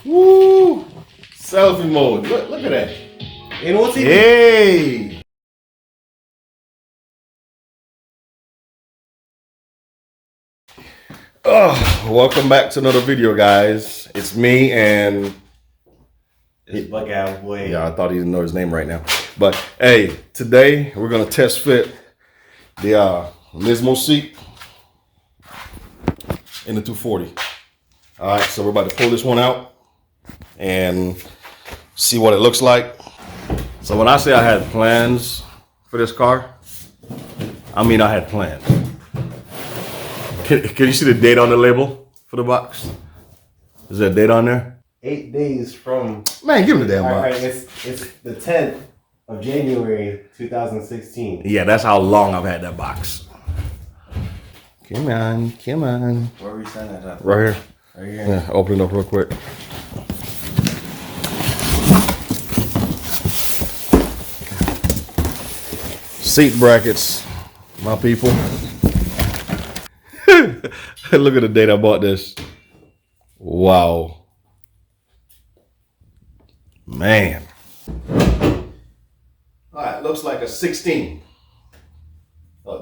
Woo! Selfie mode. Look at that. You know what's even? Hey! Oh, welcome back to another video, guys. It's me and It's Bug Out Boy. yeah, I thought he didn't know his name right now. But hey, today we're gonna test fit the Nismo seat in the 240. All right, so we're about to pull this one out and see what it looks like. So when I say I had plans for this car, I mean I had plans. Can you see the date on the label for the box? Is there a date on there? 8 days from. Man, give me the damn box. All right, it's the 10th of January 2016. Yeah, that's how long I've had that box. Come on, come on. Where are we signing that up? Right here. Right here. Yeah, open it up real quick. Seat brackets, my people. Look at the date I bought this. Wow. Man. All right, looks like a 16.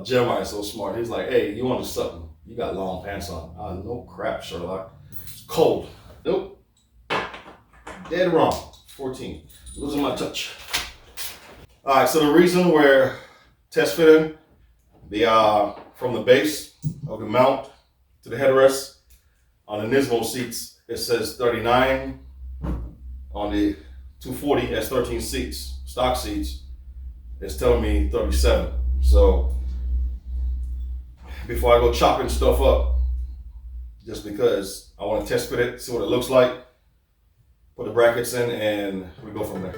Jeremiah's so smart. He's like, hey, you wanted something. You got long pants on. No crap, Sherlock. It's cold. Nope. Dead wrong. 14. Losing my touch. All right, so the reason we're test fitting from the base of the mount to the headrest on the Nismo seats, it says 39. On the 240 has 13 seats, stock seats. It's telling me 37. So before I go chopping stuff up, just because I want to test fit it, see what it looks like, put the brackets in, and we go from there.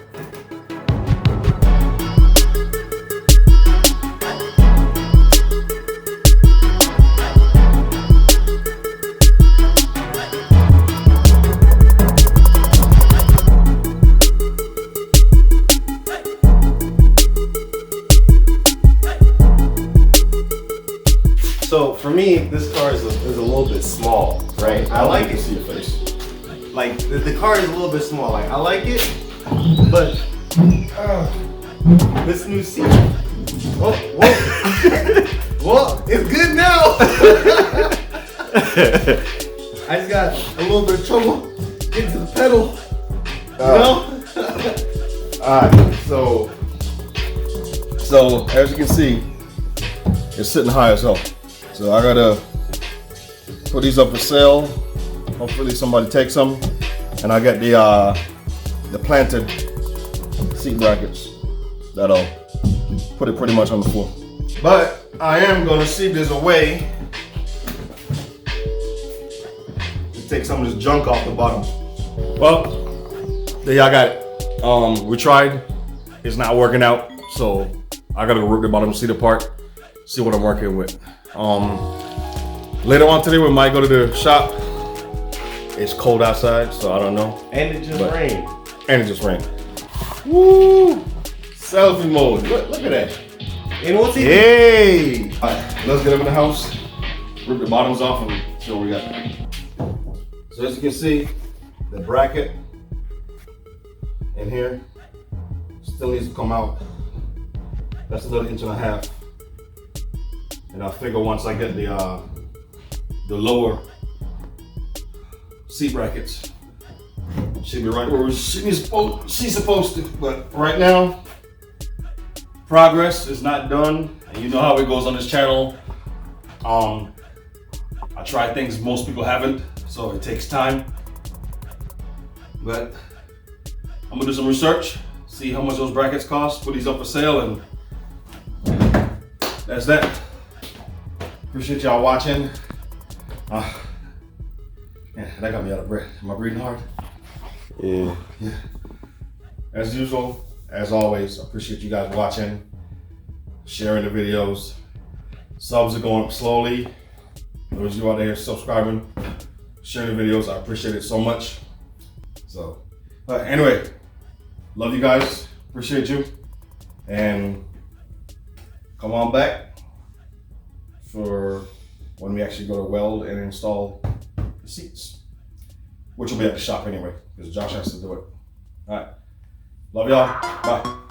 So for me, this car is a little bit small, right? I like it. See your face. Like the car is a little bit small. Like I like it, but this new seat. Whoa, well, it's good now. I just got a little bit of trouble getting to the pedal. You know? All right, so as you can see, it's sitting high as hell. So I gotta put these up for sale. Hopefully somebody takes them, and I got the planted seat brackets that'll put it pretty much on the floor. But I am gonna see if there's a way to take some of this junk off the bottom. Well, there y'all got it. We tried. It's not working out, so I gotta rip the bottom seat apart, see what I'm working with. Later on today we might go to the shop. It's cold outside, so I don't know. And it just rained. And it just rained. Woo! Selfie mode. Look at that. You know what's even? Hey! All right, let's get up in the house, rip the bottoms off, and see what we got. So as you can see, the bracket in here still needs to come out. That's another 1.5 inches. And I figure once I get the lower seat brackets, should be right where she's supposed to. But right now, progress is not done. And you know how it goes on this channel. I try things most people haven't, so it takes time. But I'm gonna do some research, see how much those brackets cost, put these up for sale, and that's that. Appreciate y'all watching. Yeah, that got me out of breath. Am I breathing hard? Yeah. As usual, as always, I appreciate you guys watching, sharing the videos. Subs are going up slowly. Those of you out there subscribing, sharing the videos, I appreciate it so much. So, but anyway, love you guys. Appreciate you. And come on back for when we actually go to weld and install the seats. which will be at the shop anyway, because Josh has to do it. All right. Love y'all. Bye.